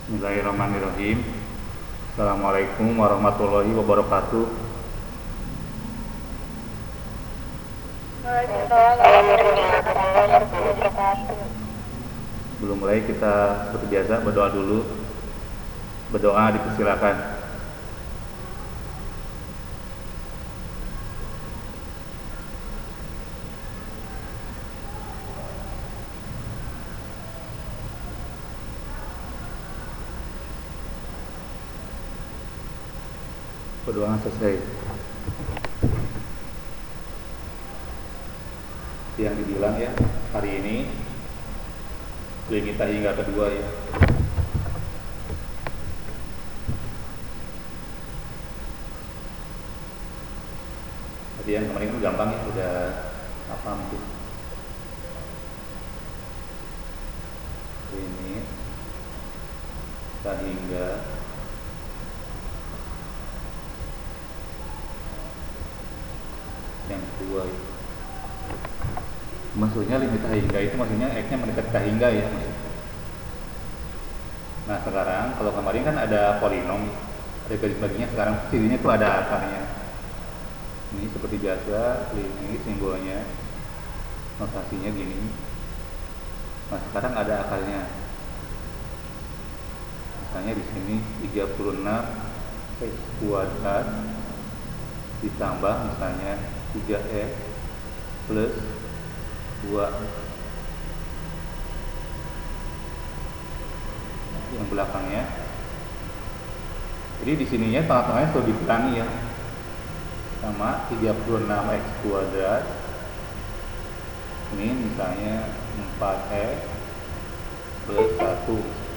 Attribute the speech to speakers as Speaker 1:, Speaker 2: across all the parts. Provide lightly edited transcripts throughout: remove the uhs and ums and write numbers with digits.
Speaker 1: Bismillahirrahmanirrahim. Assalamualaikum warahmatullahi wabarakatuh. Belum mulai, kita seperti biasa berdoa dulu. Berdoa dipersilakan. Berdoa selesai. Yang dibilang ya, hari ini kita hingga kedua ya. Tadi yang kemarin kan gampang ya, udah apa mungkin. Ini hingga yang kedua ya. Maksudnya limit hingga itu maksudnya X nya mendekat ke hingga ya maksudnya. Nah sekarang kalau kemarin kan ada polinom, ada garis baginya, sekarang sininya itu ada akarnya. Ini seperti biasa, limit simbolnya, notasinya gini. Nah sekarang ada akarnya. Misalnya di sini 36 X kuadrat ditambah misalnya 3X plus 2 yang belakangnya. Jadi di sininya tengah-tengahnya sudah dikurangi ya, sama 36X kuadrat. Ini misalnya 4X plus 1.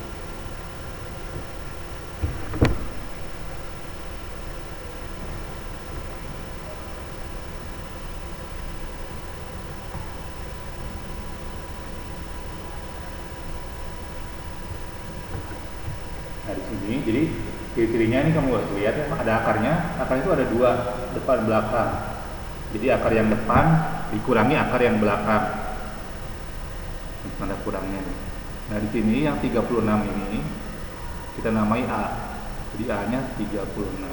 Speaker 1: Nah di sini, jadi ciri-cirinya ini kamu lihat ya, ada akarnya. Akar itu ada dua, depan belakang. Jadi akar yang depan dikurangi akar yang belakang. Tanda kurangnya nih. Nah di sini yang 36 ini kita namai A. Jadi A-nya 36.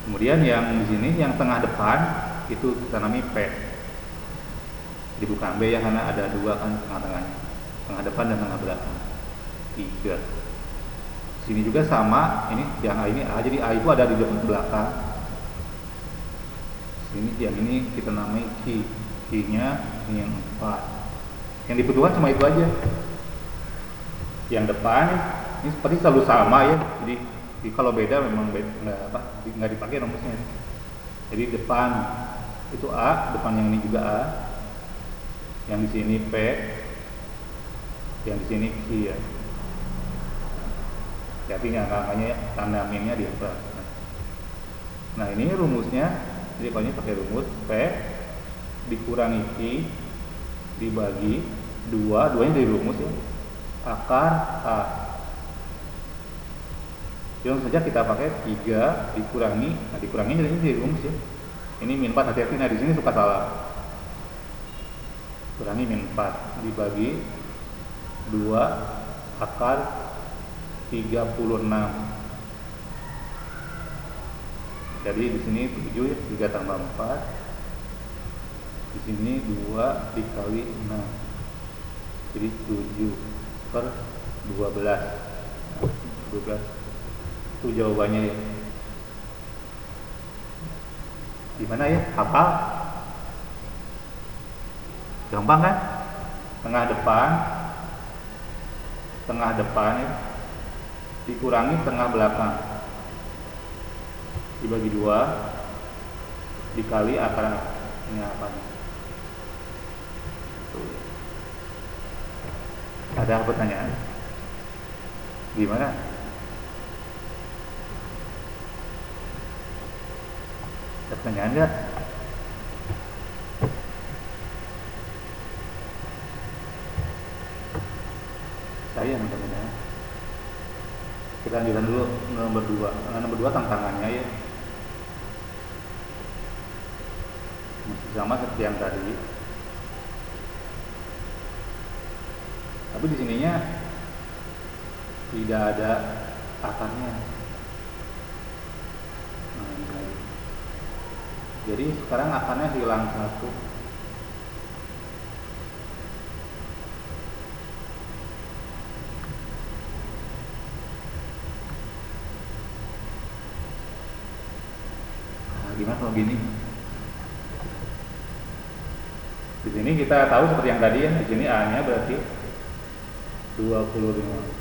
Speaker 1: Kemudian yang di sini yang tengah depan itu kita namai P. Jadi bukan B ya, karena ada dua kan tengah-tengahnya. Tengah depan dan tengah belakang. 3. Sini juga sama, ini yang A ini A, jadi A itu ada di depan belakang. Sini yang ini kita namai Q. Q-nya ini yang 4. Yang dibutuhkan cuma itu aja. Yang depan ini seperti selalu sama ya. Jadi kalau beda memang nggak dipakai rumusnya. Jadi depan itu A, depan yang ini juga A. Yang di sini P, yang di sini Q ya. Jadi angka-angkanya tanda minnya di atas. Nah ini rumusnya, jadi kalau ini pakai rumus P dikurangi Q dibagi 2, 2 nya dari rumus ya, akar A. Langsung saja kita pakai 3 dikurangi, nah dikurangi jadi ini dari rumus ya. Ini min 4, hati-hati, nah di sini suka salah. Kurangi min 4 dibagi 2 akar 36. Jadi di sini 7 ya, 3 tambah 4. Di sini 2 dikali 6. Jadi 7 per 12. 12. Itu jawabannya ya. Gimana ya? Hafal? Gampang kan? Tengah depan ya, dikurangi tengah belakang dibagi 2 dikali akarnya apa nih? Ada pertanyaan? Gimana? Ada pertanyaan nggak? Saya mudah-mudahan. Kita lanjutkan dulu nomor 2. Nah, nomor 2 tantangannya ya. Masih sama seperti yang tadi. Tapi di sininya tidak ada akarnya. Nah, ini lagi. Jadi sekarang akarnya hilang satu. Nah, gimana kalau gini? Di sini kita tahu seperti yang tadi ya, di sini A-nya berarti 25.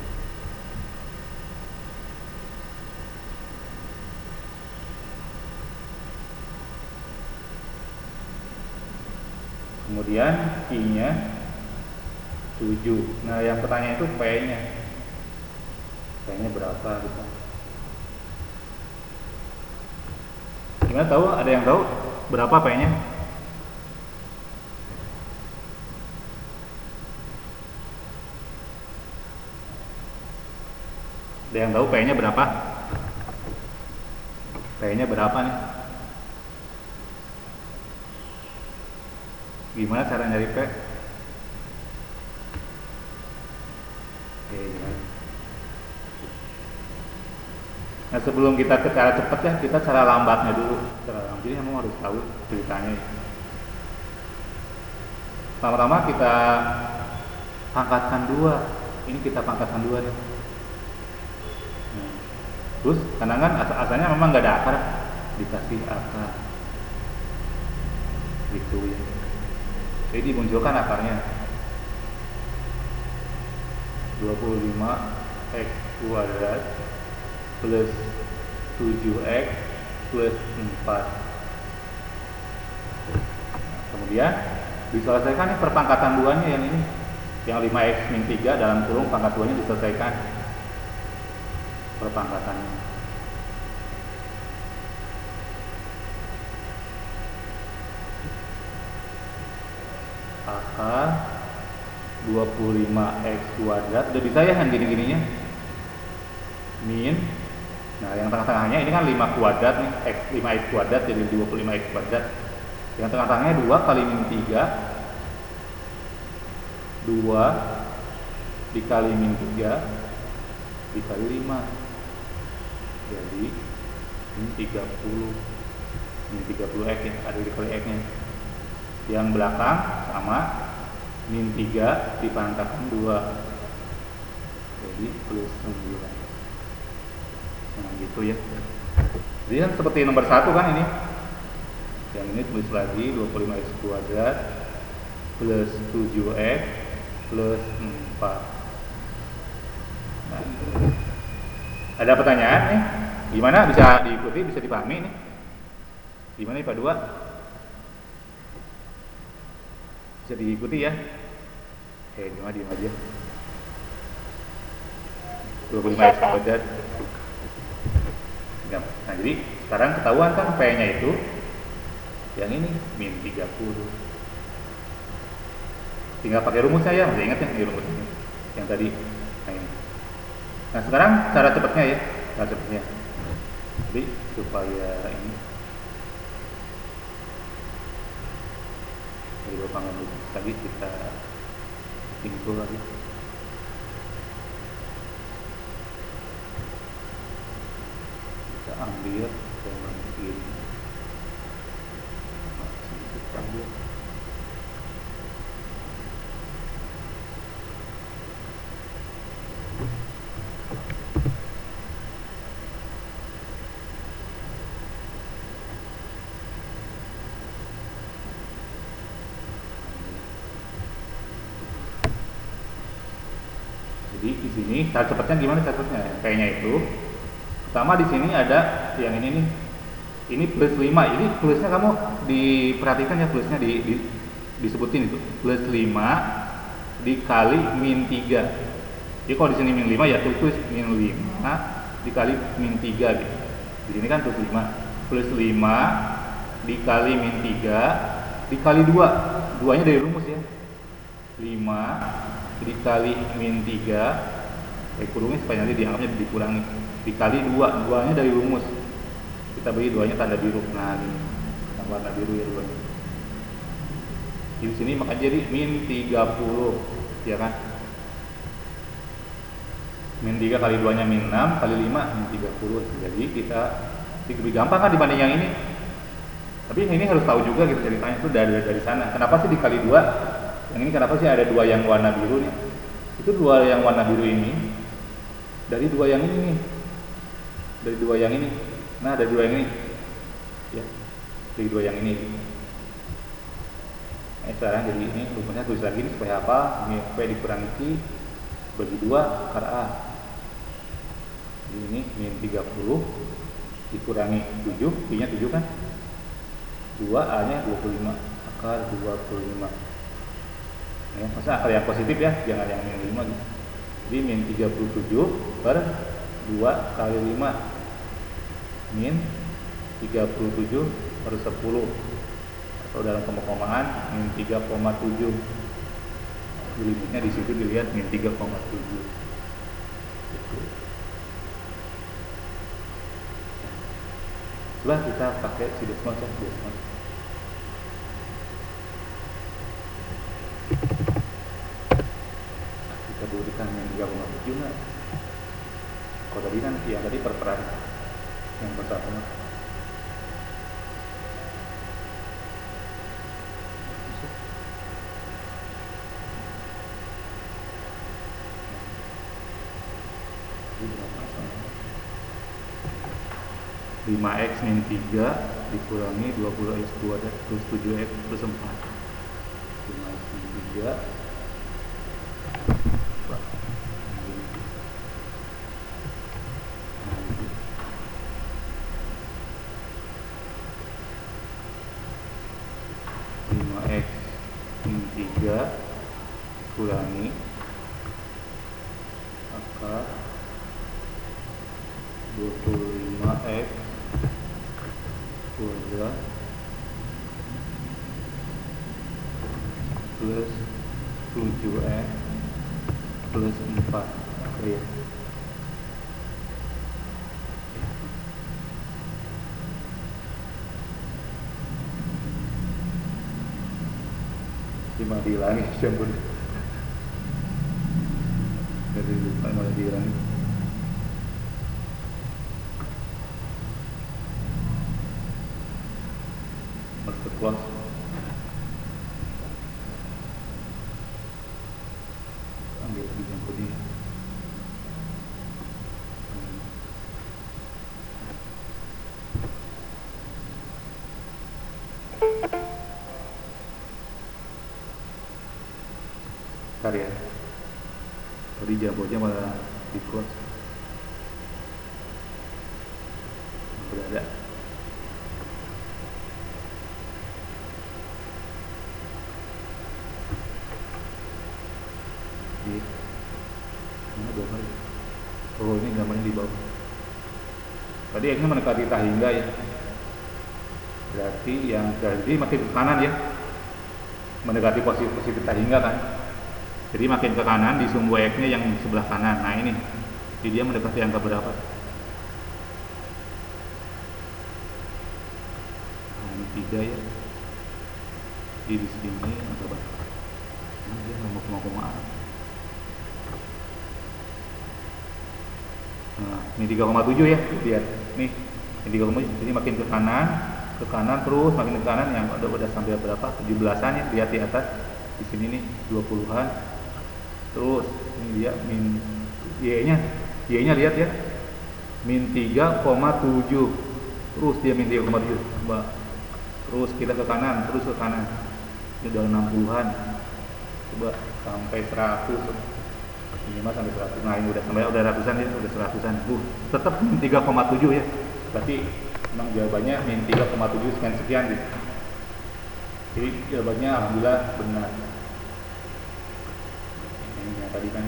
Speaker 1: Kemudian I-nya 7. Nah, yang pertanyaan itu P-nya. P-nya berapa gitu. Gimana tahu? Ada yang tahu berapa P-nya? Ada yang tahu P-nya berapa? P-nya berapa nih? Gimana cara nyari P? Oke, gimana? Nah, sebelum kita ke cara cepat ya, kita cara lambatnya dulu. Cara lambat, jadi kamu harus tahu ceritanya. Pertama-tama kita pangkatkan 2. Ini kita pangkatkan 2 nih. Nah, terus karena kan asalnya memang nggak ada akar, dikasih akar gitu ya. Jadi dimunculkan akarnya 25x kuadrat plus 7x plus 4. Kemudian diselesaikan nih perpangkatan 2-nya yang ini, yang 5x min 3 dalam kurung pangkat 2-nya diselesaikan perpangkatannya. Akar 25x kuadrat, udah bisa ya yang gini-gininya, min, nah yang tengah-tengahnya ini kan 5 kuadrat nih, 5x kuadrat jadi 25x kuadrat, yang tengah-tengahnya 2 kali min 3, 2 dikali min 3 dikali 5, jadi ini 30, min 30x ya, ada dikali x nya. Yang belakang sama min 3 dipangkatkan 2, jadi plus 9. Nah gitu ya. Jadi kan seperti nomor 1 kan ini. Yang ini tulis lagi 25x kuadrat plus 7x plus 4. Nah, ada pertanyaan nih? Gimana, bisa diikuti, bisa dipahami nih? Gimana nih Pak 2? Bisa diikuti ya? Gimana, diem aja. 25x kuadrat. Nah, jadi sekarang ketahuan kan P-nya itu yang ini min 30. Tinggal pakai rumusnya ya, masih ingat ya ini rumusnya yang tadi. Nah, ini. Nah, sekarang cara cepatnya ya, cara cepatnya. Jadi supaya ini dari pangkat tadi kita simpul lagi. Kita ambil kanan kiri. Kita ambil. Jadi di sini cara cepatnya gimana cara cepatnya? Kayaknya itu pertama di sini ada yang ini nih. Ini plus 5. Ini plusnya kamu diperhatikan ya, plusnya disebutin itu. Plus 5 dikali min 3. Jadi kalau di sini min 5 ya tulis min 5 dikali min 3 gitu. Di sini kan plus 5. Plus 5 dikali min 3 dikali 2. 2-nya dari rumus ya. 5 dikali min 3, kurungnya supaya nanti dianggapnya dikurangi, dikali 2, 2-nya dari rumus, kita beri 2-nya tanda biru. Nah ini warna biru ya 2-nya di sini, maka jadi min 30 ya kan. min 3 kali 2 nya min 6 kali 5 min 30. Jadi kita lebih gampang kan dibanding yang ini. Tapi ini harus tahu juga gitu ceritanya itu dari sana. Kenapa sih dikali 2? Yang ini kenapa sih ada 2 yang warna biru nih? Itu 2 yang warna biru ini dari 2 yang ini nih. Dari 2 yang ini. Nah, dari 2 yang ini. Ya. Dari 2 yang ini. Sekarang jadi ini rumusnya tulis lagi ini supaya apa? Ini P dikurangi Q bagi 2 akar A. Jadi ini min 30 dikurangi 7, Q-nya 7 kan? 2, A-nya 25 akar 25. Ya, maksudnya akar yang positif ya, jangan yang min 5 gitu. Jadi min 37 per 2 kali 5 min 37 per 10 atau dalam koma-komaan min 3,7. Limitnya di situ dilihat min 3,7. Coba kita pakai si desimal saja. Kita berikan min 3,7 nggak? Kalau tadi kan ya tadi perperan yang pertama. Ini 5x min 3 dikurangi 20x2 plus 7x plus 4. 5x min 3 5x min 3 kurangi akar 25x kuadrat plus 7x plus 4. Oke. Cuma dihilangi campur dari lupa malah dihilangi. Masuk close. Ambil di campur dia. Karya tadi jambornya malah di close berada di mana gambarnya? Oh, ini gambarnya di bawah. Tadi X nya mendekati tak hingga ya, berarti yang jadi makin ke kanan ya, mendekati posisi tak hingga kan. Jadi makin ke kanan di sumbu X-nya yang sebelah kanan. Nah ini, jadi dia mendekati angka berapa? Nah, ini 3 ya. Jadi di sini angka berapa? Nah, dia nomor koma-koma. Nah, ini 3,7 ya. Lihat, nih, ini 3,7. Jadi makin ke kanan terus makin ke kanan yang udah sampai berapa? 17-an ya. Lihat di atas. Di sini nih 20-an. Terus ini dia min y-nya lihat ya, min 3,7. Terus dia min 3,7. Coba terus kita ke kanan, terus ke kanan, ini udah 60-an. Coba sampai 100, minimal sampai 100. Nah ini udah ratusan ya, udah 100-an. Tetap min 3,7 ya. Berarti memang jawabannya min 3,7 sekian gitu. Jadi jawabannya alhamdulillah benar. Tadi kan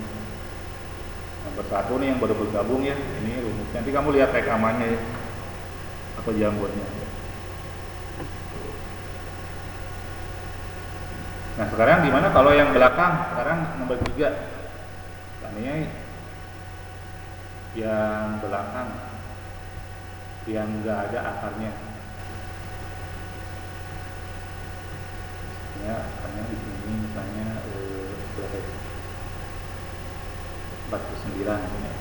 Speaker 1: nomor 1 nih yang baru bergabung ya, ini rumusnya. Nanti kamu lihat rekamannya ya, atau jambornya. Nah sekarang gimana kalau yang belakang? Sekarang nomor 3. Tadinya yang belakang yang nggak ada akarnya. Ya, akarnya di sini misalnya berapa? 49 ini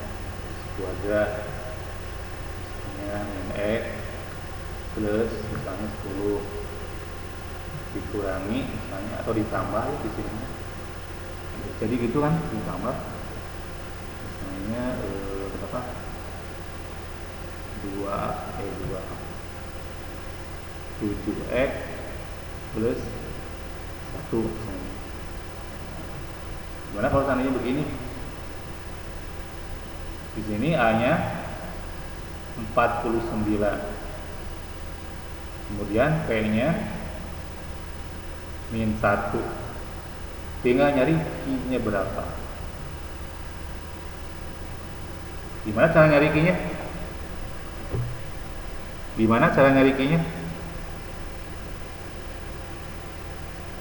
Speaker 1: kuadrat misalnya min X plus misalnya 10 dikurangi misalnya atau ditambah ya di sini. Jadi gitu kan, ditambah misalnya berapa? 7x plus 1 misalnya. Gimana kalau seandainya begini? Di sini A-nya 49. Kemudian P-nya min 1. Tinggal nyari Q-nya berapa. Gimana cara nyari Q-nya? Gimana cara nyari Q-nya?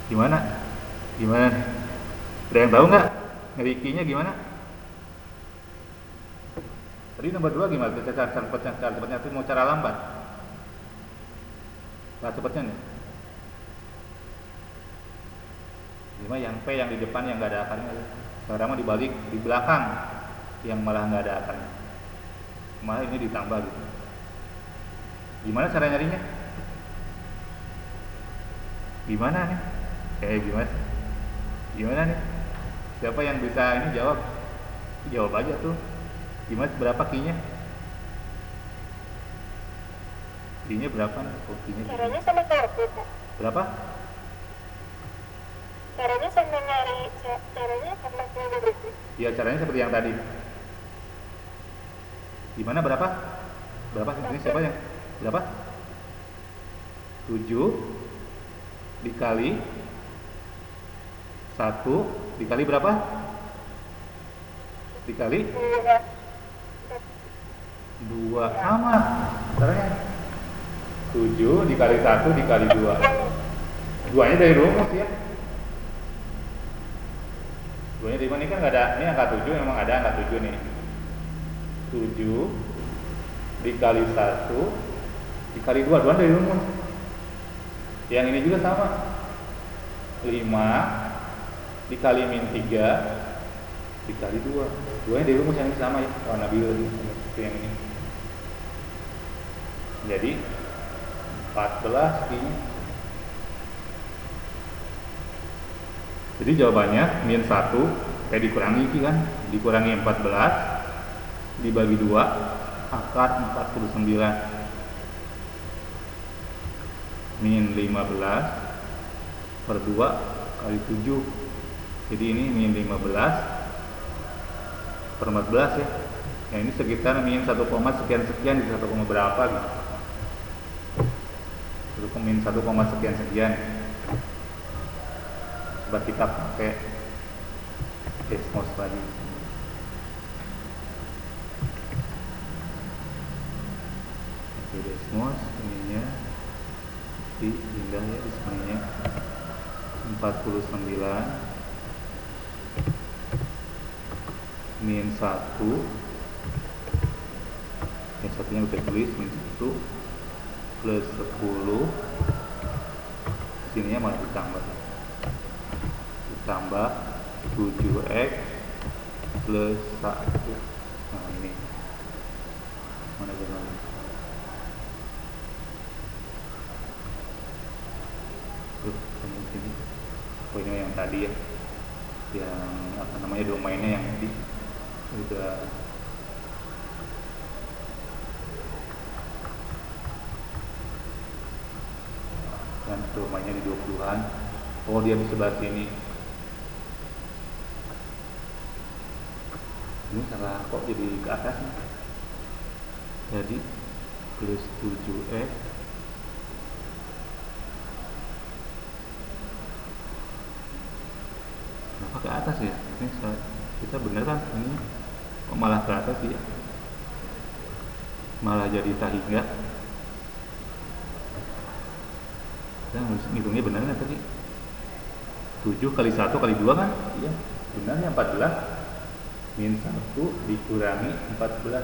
Speaker 1: Gimana? Gimana? Ada yang tahu nggak? Nyari Q-nya gimana? Tadi nomor 2 gimana? Cara cepatnya itu mau cara lambat? Cara cepatnya nih. Gimana yang P yang di depan yang nggak ada akarnya? Sekarang mah dibalik di belakang yang malah nggak ada akarnya. Malah ini ditambah gitu. Gimana cara nyarinya? Gimana nih? Gimana? Gimana nih? Siapa yang bisa ini jawab? Jawab aja tuh. Gimana berapa Q-nya? Q-nya berapa nih? Q-nya
Speaker 2: caranya sama kartu, Pak.
Speaker 1: berapa?
Speaker 2: Caranya sama nyari, caranya sama nyari.
Speaker 1: Ya caranya seperti yang tadi. Gimana berapa? Berapa? Ini siapa yang? Berapa? 7 dikali 1 dikali berapa? Dikali 2 sama caranya. 7 dikali 1 dikali 2. 2-nya dari rumus ya. 2-nya dari mana? Ini kan nggak ada, ini angka 7 memang ada angka 7 nih. 7 dikali 1 dikali 2, 2 dari rumus. Yang ini juga sama. 5 dikali min 3 dikali 2. 2-nya dari rumus yang ini sama ya, warna biru seperti yang ini. Jadi 14 Q-nya. Jadi jawabannya min 1 dikurangi Q kan, dikurangi 14 dibagi 2 akar 49 min 15 per 2 kali 7. Jadi ini min 15 per 14 ya. Nah ini sekitar min 1, sekian di 1, berapa gitu. 1, 1, sekian. Coba kita pakai Desmos lagi. Oke, Desmos ininya pindah ya di sininya 49 min 1, yang satunya udah tulis min 1 plus 10, sininya malah ditambah 7x plus 1. Nah ini mana jalan? Sini. Oh ini yang tadi ya, yang apa namanya domainnya yang tadi udah dan domainnya di 20-an. Oh dia di sebelah sini. Ini salah kok jadi ke atas nih. Jadi plus 7x kenapa ke atas ya? Ini kita bener kan ini kok malah ke atas ya? Malah jadi tahingga. Kita harus ngitungnya benar nggak tadi? 7 kali 1 kali 2 kan? Iya, benarnya 14 min 1 dikurangi 14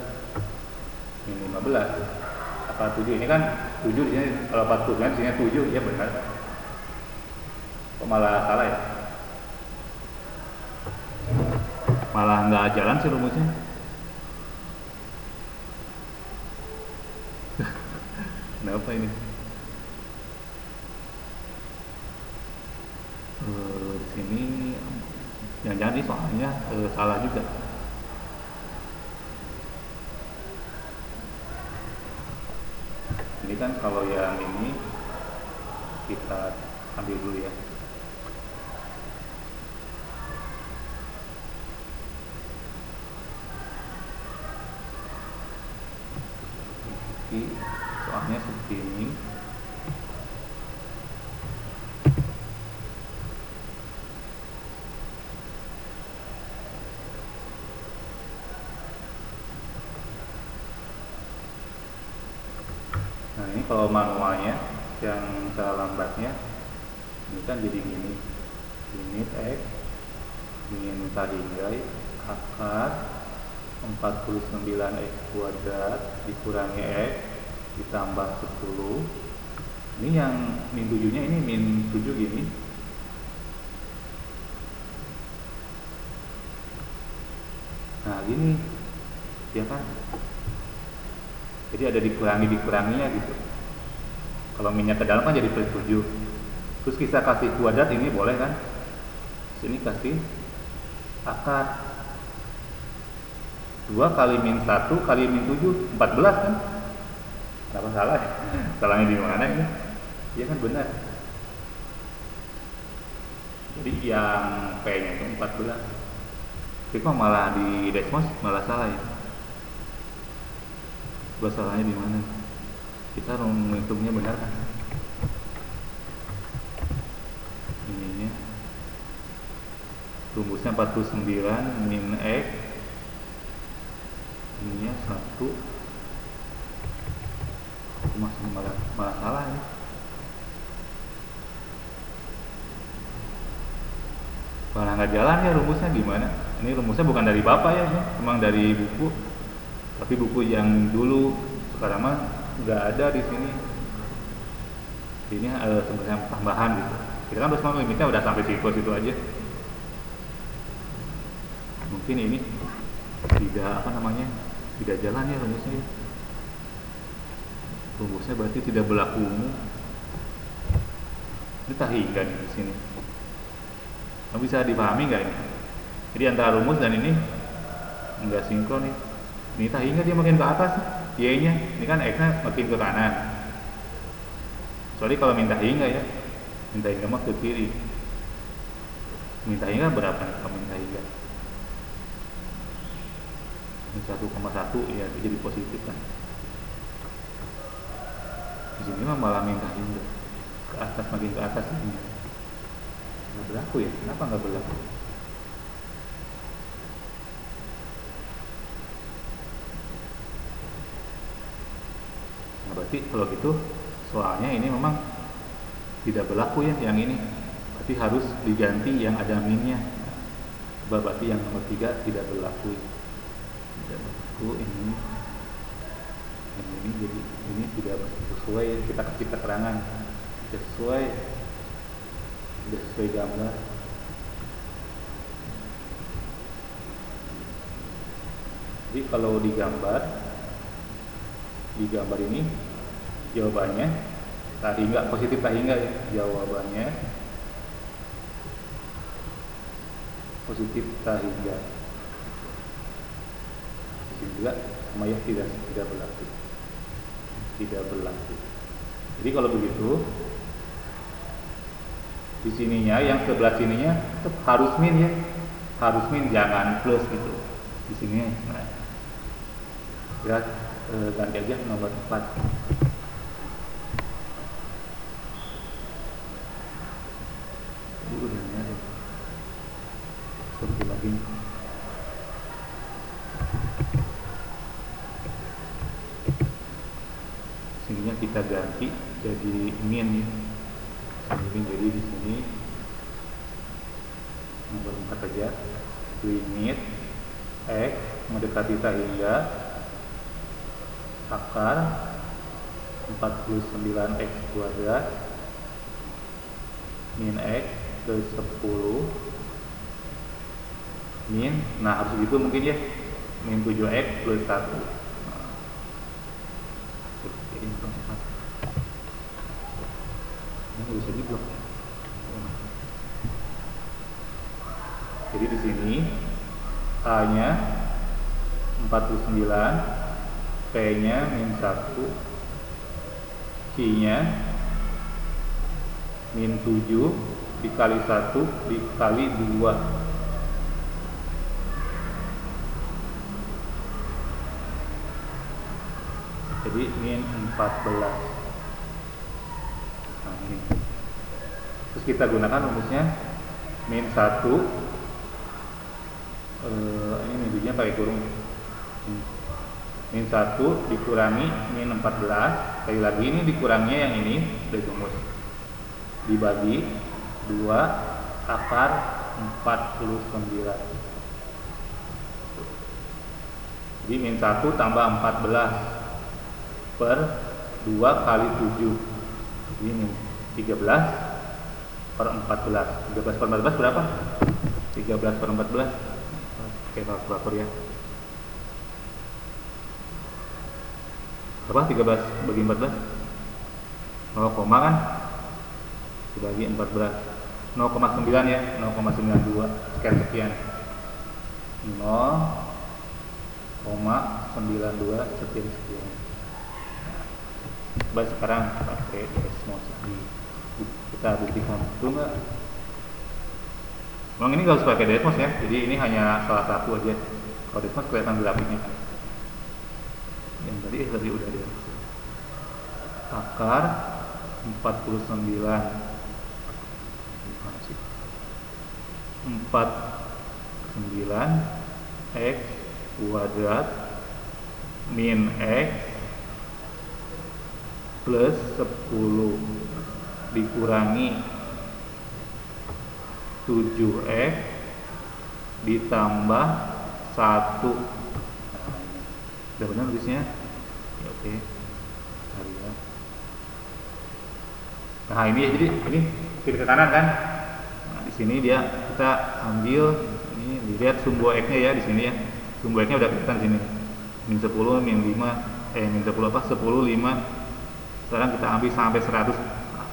Speaker 1: min 15 apa 7 ini kan 7 di sini, kalau 40 kan di sini 7 ya benar. Kok malah salah ya? malah nggak jalan sih rumusnya. Kenapa ini? Di sini jangan-jangan ini soalnya salah juga. Ini kan kalau yang ini kita ambil dulu ya. Jadi soalnya seperti ini. Nah ini kalau manualnya yang cara lambatnya ini kan jadi gini, limit X min hingga akar 49 X kuadrat dikurangi X ditambah 10. Ini yang min 7 nya ini min 7 gini. Nah gini ya kan, jadi ada dikuranginya gitu. Kalau minyak ke dalam kan jadi plus 7. Terus kita kasih kuadrat ini boleh kan? Sini kasih akar 2 kali min 1 kali min 7 14 kan? Kenapa salah ya? Salahnya di mana ini? Iya kan benar. Jadi yang P nya itu 14. Tapi kok malah di Desmos malah salah ya? Salahnya di mana? Kita menghitungnya benar kan? Ininya rumusnya 49 min X, ininya 1. Aku masih malah salah ya. Malah nggak jalan ya rumusnya, gimana? Ini rumusnya bukan dari bapak ya, memang dari buku. Tapi buku yang dulu, sekarang mah nggak ada di sini. Ini sebenarnya tambahan gitu. Kita kan harus limitnya udah sampai situ aja. Mungkin ini tidak tidak jalan ya rumusnya. Rumusnya berarti tidak berlaku umum. Ini tak hingga nih di sini. Kamu bisa dipahami nggak ini? Jadi antara rumus dan ini nggak sinkron nih. Ini tak hingga dia makin ke atas, y-nya. Ini kan x-nya makin ke kanan. Soalnya kalau minta hingga ya, minta hingga mah ke kiri. Minta hingga berapa nih kalau minta hingga? 1,1 ya, jadi positif kan. Di sini mah malah minta hingga ke atas, makin ke atas ini. Nggak berlaku ya? Kenapa nggak berlaku? Nah berarti kalau gitu soalnya ini memang tidak berlaku ya yang ini. Berarti harus diganti yang ada minnya. Berarti yang nomor 3 tidak berlaku. Tidak berlaku ini. Yang ini jadi ini tidak sesuai, kita kasih keterangan tidak sesuai gambar. Jadi kalau di gambar ini jawabannya tak hingga, positif tak hingga ya, jawabannya positif tak hingga. Di sini juga sama ya, tidak berlaku. Jadi kalau begitu di sininya yang sebelah sininya tetap harus min ya, harus min, jangan plus gitu di sini. Nah, ya ganti aja nomor 4. Jadi udah nyari seperti lagi. Sininya kita ganti jadi min ya. Ini jadi di sini nomor 4 aja, limit x mendekati hingga akar 49 x kuadrat min x ke 10 min, nah harus gitu mungkin ya, min 7x plus 1. Jadi ini bisa diblok ya. Jadi di sini A-nya 49, P-nya min 1, Q-nya min 7 dikali 1 dikali 2. Jadi min 14. Nah ini. Terus kita gunakan rumusnya min 1, ini min 7 nya pakai kurung, min 1 dikurangi min 14, sekali lagi ini dikurangnya yang ini dari rumus, dibagi 2 akar 49. Jadi min 1 tambah 14 per 2 kali 7, jadi min 13 per 14. 13 per 14 berapa? 13 per 14. Oke, kalkulator ya. Berapa 13 bagi 14? 0, kan? Dibagi 14. 0,9 ya, 0,92 sekian. 0,92 sekian. Coba sekarang pakai Desmos kita buktikan, betul nggak? Memang ini nggak usah pakai Desmos ya, jadi ini hanya salah satu aja. Kalau Desmos kelihatan grafiknya kan. Yang tadi udah dia. Akar 49. 49 x kuadrat min x plus 10 dikurangi 7x ditambah 1. Udah benar tulisnya? Ya, oke. Nah ini jadi ini kiri ke kanan kan? Nah, di sini kita ambil ini, dilihat sumbu x-nya ya di sini ya. Sumbu x-nya udah kelihatan sini. Min 10, min 5, min 10 apa? 10, 5. Sekarang kita ambil sampai 100,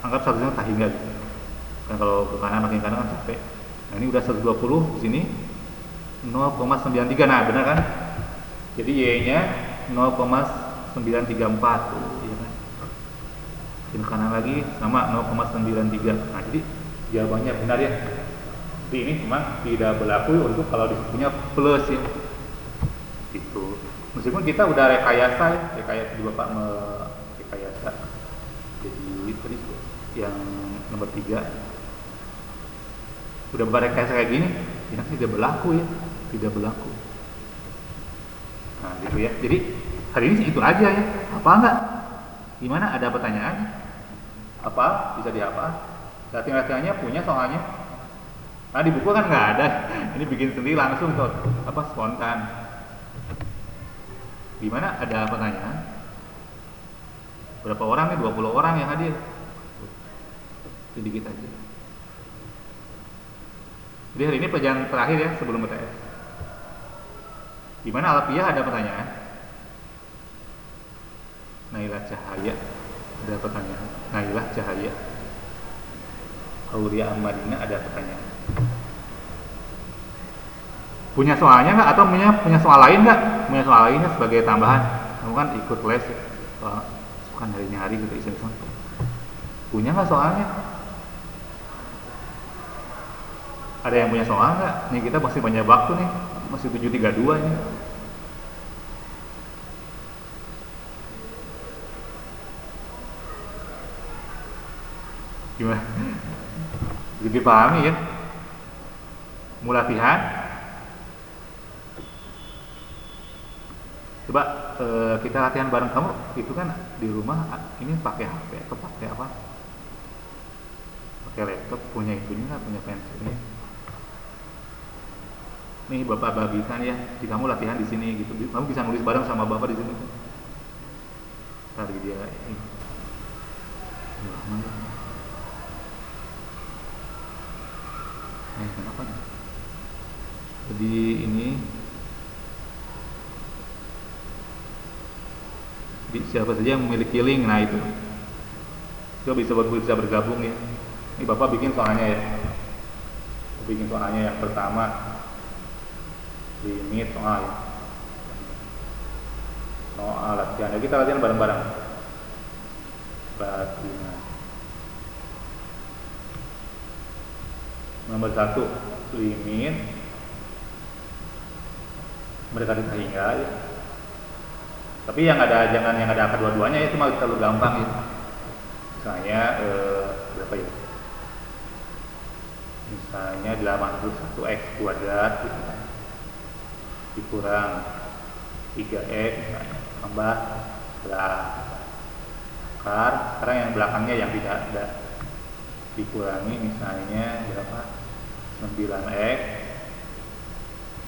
Speaker 1: anggap 100-nya tak hingga gitu. Kan kalau ke kanan makin kanan kan sampai. Nah ini udah 120, di sini 0,93. Nah benar kan? Jadi y-nya 0,934, ya kan? Ke kanan lagi sama 0,93. Nah jadi jawabannya benar ya. Jadi ini memang tidak berlaku untuk kalau disebutnya plus ya. Gitu. Meskipun kita udah rekayasa ya, rekayasa di Bapak rekayasa. Jadi tadi yang nomor 3 udah rekayasa kayak gini, ini tidak berlaku ya, tidak berlaku. Nah gitu ya. Jadi hari ini sih itu aja ya. Apa enggak? Gimana? Ada pertanyaan? Apa? Bisa dihafal? Latihan-latihannya punya soalnya. Nah di buku kan nggak ada. Ini bikin sendiri langsung tuh, apa spontan. Gimana? Ada pertanyaan? Berapa orang nih? 20 orang yang hadir. Sedikit aja. Jadi hari ini pelajaran terakhir ya sebelum UTS. Gimana Alfiah, ada pertanyaan? Nailah Cahaya, ada pertanyaan. Nailah Cahaya. Aulia Amadina, ada pertanyaan. Punya soalnya nggak atau punya soal lain nggak? Punya soal lainnya sebagai tambahan. Kamu kan ikut les, bukan hari-hari gitu iseng-iseng. Punya nggak soalnya? Ada yang punya soal nggak? Nih kita masih banyak waktu nih, masih 7.32 ini. Gimana? Jadi pahami ya? Mau latihan? Coba kita latihan bareng kamu. Itu kan di rumah ini pakai HP atau pakai apa? Pakai laptop, punya itunya nggak? Punya pensilnya? Nih Bapak bagikan ya, di kamu latihan di sini gitu. Kamu bisa nulis bareng sama Bapak di sini. Tadi dia ini. Kenapa nih? Jadi ini siapa saja yang memiliki link, nah itu bisa bergabung ya. Ini Bapak bikin soalnya ya. Bikin soalnya yang pertama, limit soal ya. Soal latihan, kita latihan bareng-bareng. Latihan. Nomor 1, limit mendekati sehingga ya. Tapi yang ada, jangan yang ada angka dua-duanya, itu malah terlalu gampang ya. Misalnya berapa ya? Misalnya 81x kuadrat gitu kan, dikurang 3x misalnya, tambah akar. Sekarang yang belakangnya yang tidak ada dikurangi, misalnya berapa? 9x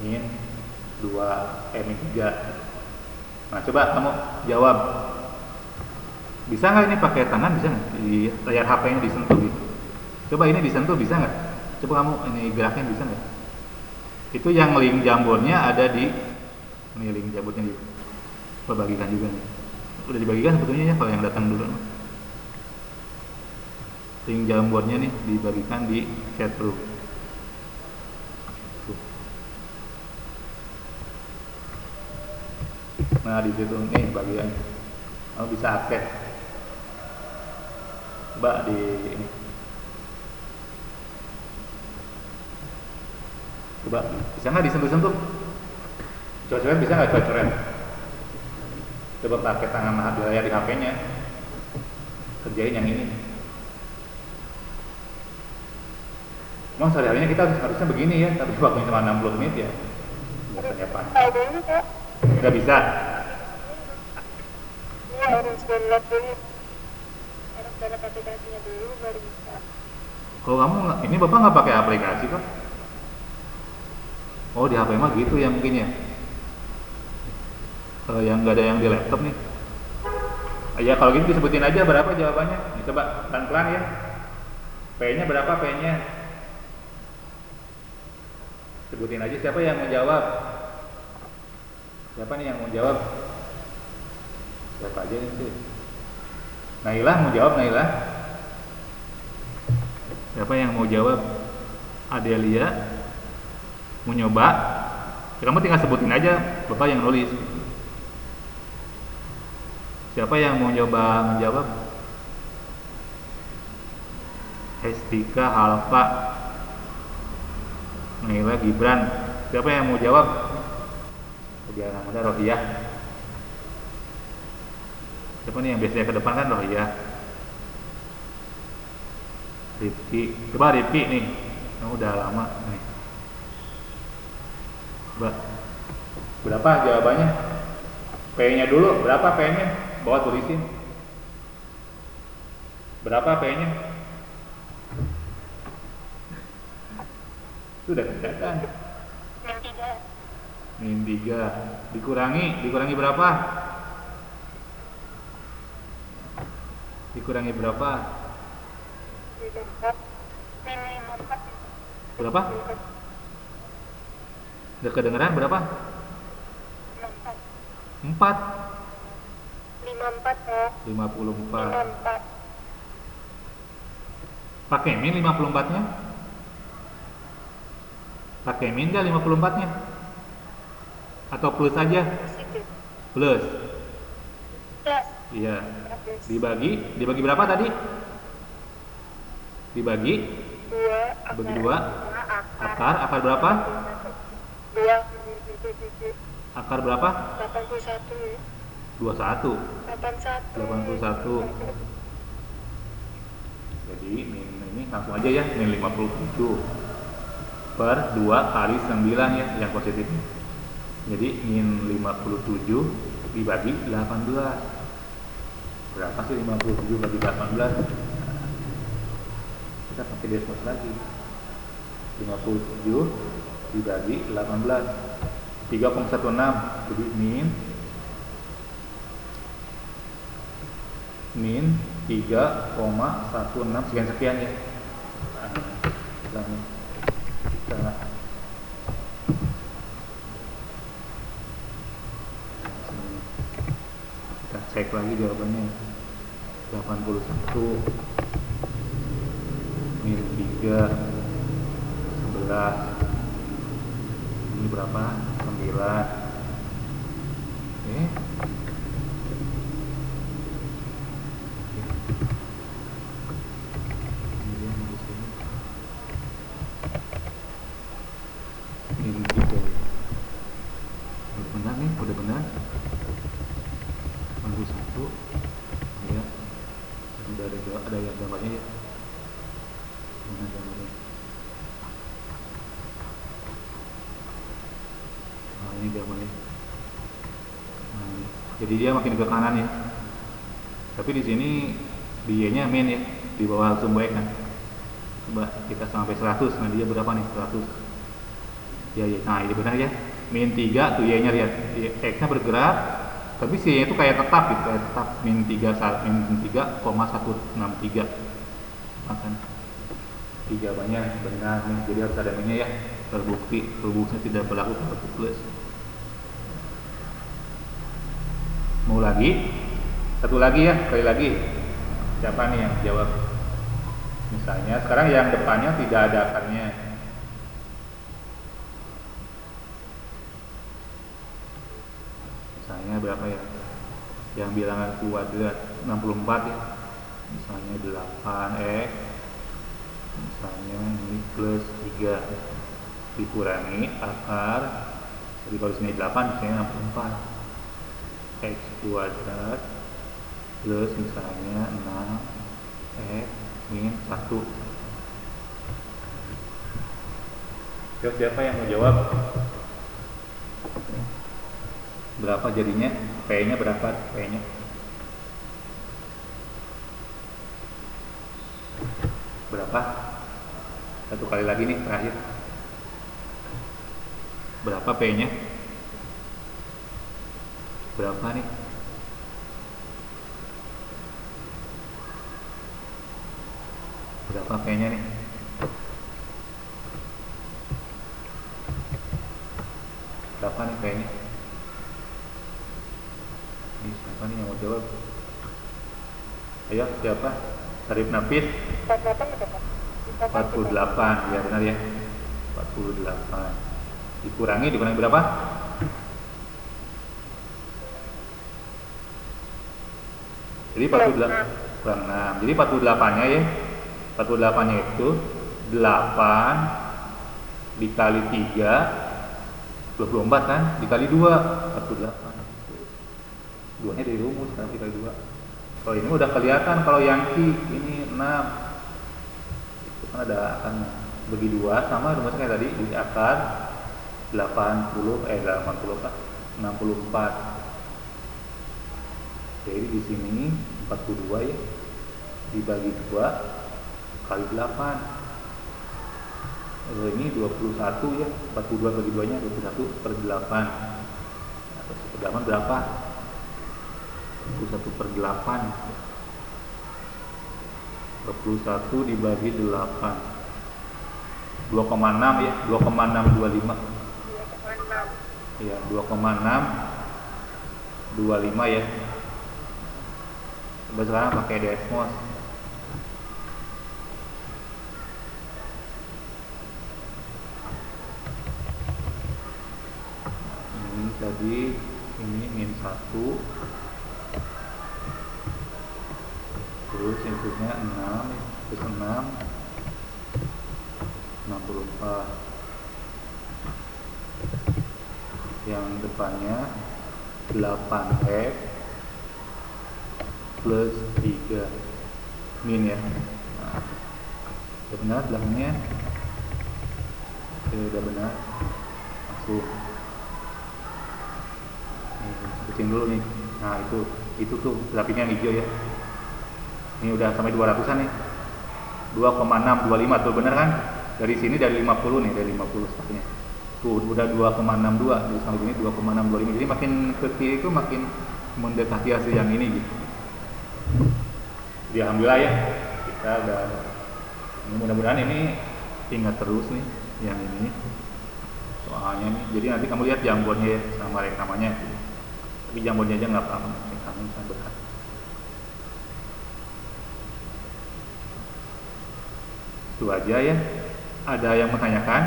Speaker 1: min 2 min 3. Nah coba kamu jawab, bisa nggak ini pakai tangan, bisa nggak di layar HP-nya disentuh gitu? Coba ini disentuh, bisa nggak? Coba kamu ini gerakin, bisa nggak? Itu yang link jambornya ada di ini, link jambornya di bagikan juga nih. Udah dibagikan sebetulnya ya kalau yang datang dulu. Link jambornya nih dibagikan di chat room. Nah di situ nih bagian kamu bisa akses. Coba di ini. Coba bisa nggak disentuh-sentuh? Coret-coret bisa nggak coret-coret? Coba pakai tangan di layar di HP-nya. Kerjain yang ini. Emang sehari-harinya kita harusnya begini ya, tapi waktunya cuma 60 menit ya. Biasanya apa? Nggak bisa.
Speaker 2: Iya, harus download dulu. Harus download aplikasinya dulu baru bisa.
Speaker 1: Kalau kamu ini Bapak nggak pakai aplikasi kok? Oh di HP mah gitu ya mungkin ya. Kalau yang nggak ada yang di laptop nih. Ya kalau gitu disebutin aja berapa jawabannya. Nih, coba pelan-pelan ya. P-nya berapa P-nya? Sebutin aja siapa yang mau jawab. Siapa nih yang mau jawab? Siapa aja itu? Nailah mau jawab, Nailah. Siapa yang mau jawab? Adelia mau nyoba? Ya, kamu tinggal sebutin aja, Bapak yang nulis. Siapa yang mau nyoba menjawab? Hestika, Halfa, Naila, Gibran. Siapa yang mau jawab? Biar ada Rohiyah. Siapa nih yang biasanya ke depan kan Rohiyah. Rifki. Coba Rifki nih. Kamu udah lama nih. Coba. Berapa jawabannya? P-nya dulu. Berapa P-nya? Bawa tulisin. Berapa P-nya? Sudah kelihatan. Min 3 dikurangi berapa? Dikurangi berapa? Berapa? Udah kedengeran berapa? 4 54 pakai min 54 nya? Pakai min gak 54 nya? Atau plus aja? Plus. Iya. Dibagi berapa tadi? Dibagi 2. Akar berapa?
Speaker 2: 2.
Speaker 1: Akar berapa?
Speaker 2: 81.
Speaker 1: 21.
Speaker 2: 81.
Speaker 1: Jadi min ini langsung aja ya, min 57 per 2 kali 9 ya yang positif. Jadi min 57 dibagi 18. Berapa sih 57 bagi 18? Kita pakai despot lagi. 57 dibagi 18 3,16. Jadi min 3,16 sekian ya. Nah, kita cek lagi jawabannya. 81 min 3 11. Ini berapa? 9. Min 3. Udah benar nih, udah benar. 81 ya. Udah ada yang gambarnya ya. Mana gambarnya? Nah, ini gambarnya. Nah, ini. Jadi dia makin ke kanan ya. Tapi di sini di Y-nya min ya, di bawah sumber X kan. Coba kita sampai 100. Nah, dia berapa nih? 100. Ya, ya. Nah, ini benar ya. Min 3 tuh Y-nya lihat. X-nya bergerak, tapi si Y itu kayak tetap gitu, kayak tetap min 3,163. Makan 3 banyak benar nih. Jadi harus ada minnya ya. Terbukti rumusnya tidak berlaku kalau plus. Mau lagi? Satu lagi ya, sekali lagi. Siapa nih yang jawab? Misalnya sekarang yang depannya tidak ada akarnya. Misalnya berapa ya? Yang bilangan kuadrat 64 ya. Misalnya 8x. Misalnya ini plus 3 dikurangi akar. Jadi kalau sini 8, misalnya 64. X kuadrat plus misalnya 6x min 1. Siapa yang mau jawab? Berapa jadinya? P-nya berapa? P-nya berapa? Satu kali lagi nih terakhir. Berapa P-nya? Berapa nih? Berapa P-nya nih? Berapa nih P-nya? Ini siapa nih yang mau jawab? Ayo, siapa? Sarif Nafis? 48, ya benar ya. 48 dikurangi berapa? Jadi 48 kurang 6. Jadi 48-nya ya. 48-nya itu 8 dikali 3 24 kan? Dikali 2 48. 2-nya dari rumus kan, dikali 2. Kalau ini udah kelihatan, kalau yang ini 6. Itu kan ada akarnya. Bagi 2 sama rumusnya kayak tadi, di akar 80 kan 64. Jadi di sini 42 ya, dibagi 2 kali 8. Ini 21 ya, 42 bagi 2 nya 21 per 8. Atau per 8 berapa? 21 per 8. 21 dibagi 8. 2,6 ya, 2,625. Iya, 2,625 ya. Coba sekarang pakai Desmos. Ini tadi ini min 1. Terus inputnya 6, terus 6 64. Yang depannya 8x plus 3 min ya. Nah, udah benar belakangnya? Oke, udah benar. Langsung kucing dulu nih. Nah itu tuh grafiknya hijau ya. Ini udah sampai 200-an nih. 2,625 tuh benar kan? Dari sini dari 50 nih, dari 50 startnya. Tuh udah 2,62, jadi sampai sini 2,625. Jadi makin ke kiri itu makin mendekati hasil yang ini gitu. Ya alhamdulillah ya, kita udah, mudah-mudahan ini ingat terus nih yang ini soalnya nih. Jadi nanti kamu lihat jambornya ya sama rekamannya gitu. Tapi jambonnya aja nggak apa-apa, kangen sama berat. Itu aja ya. Ada yang menanyakan?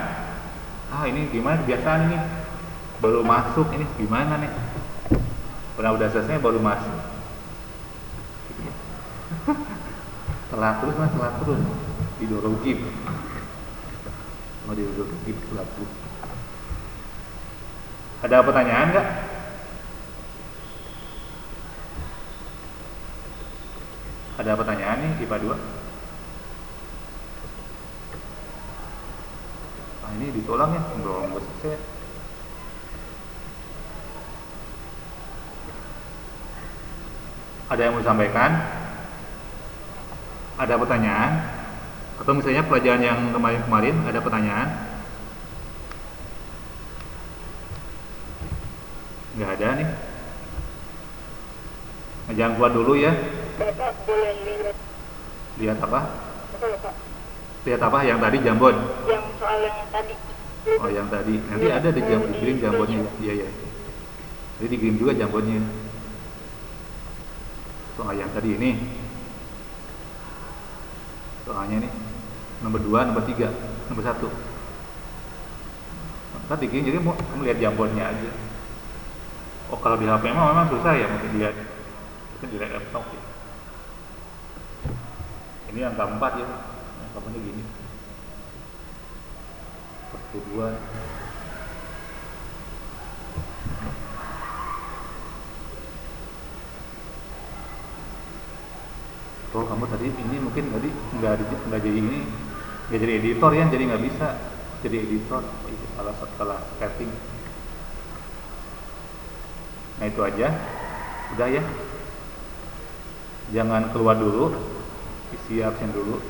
Speaker 1: Ini gimana kebiasaan ini? Baru masuk ini gimana nih? Pernah udah selesai baru masuk. Telat terus mas, telat terus. Didorogib. Mau didorogib telat terus. Ada pertanyaan nggak? Ada pertanyaan nih IPA 2? Ini ditolak ya, belum selesai. Ada yang mau disampaikan? Ada pertanyaan? Atau misalnya pelajaran yang kemarin ada pertanyaan? Nggak ada nih. Nah, jangan keluar dulu ya.
Speaker 2: Bapak boleh lihat.
Speaker 1: Lihat apa?
Speaker 2: Betul Pak.
Speaker 1: Lihat apa? Yang tadi jambon.
Speaker 2: Yang soal yang tadi.
Speaker 1: Oh yang tadi. Nanti ada di dikirim jambonnya. Iya ya. Jadi dikirim juga jambonnya. Soal yang tadi ini. Soalnya nih nomor 2, nomor 3, nomor 1. Nanti dikirim jadi mau kamu lihat jambonnya aja. Oh kalau di HP memang susah ya, mungkin dilihat. Mungkin di laptop ya. Ini yang keempat ya. Yang keempatnya gini. 42. Oh kamu tadi ini mungkin tadi nggak jadi ini, nggak jadi editor ya, jadi nggak bisa jadi editor. Itu salah setting. Nah itu aja, udah ya. Jangan keluar dulu, isi absen dulu.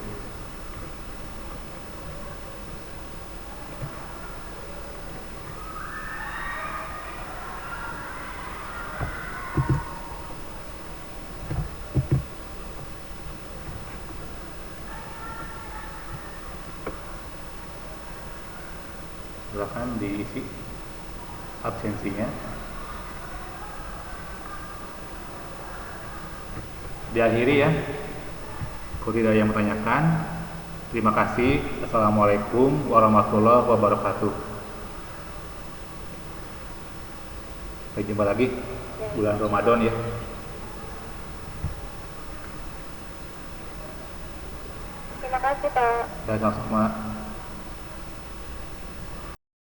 Speaker 1: Silahkan diisi absensinya. Diakhiri ya. Kalau tidak ada yang bertanyakan, terima kasih. Assalamualaikum warahmatullahi wabarakatuh. Sampai jumpa lagi bulan Ramadan ya.
Speaker 2: Terima kasih Pak.
Speaker 1: Dan sama-sama.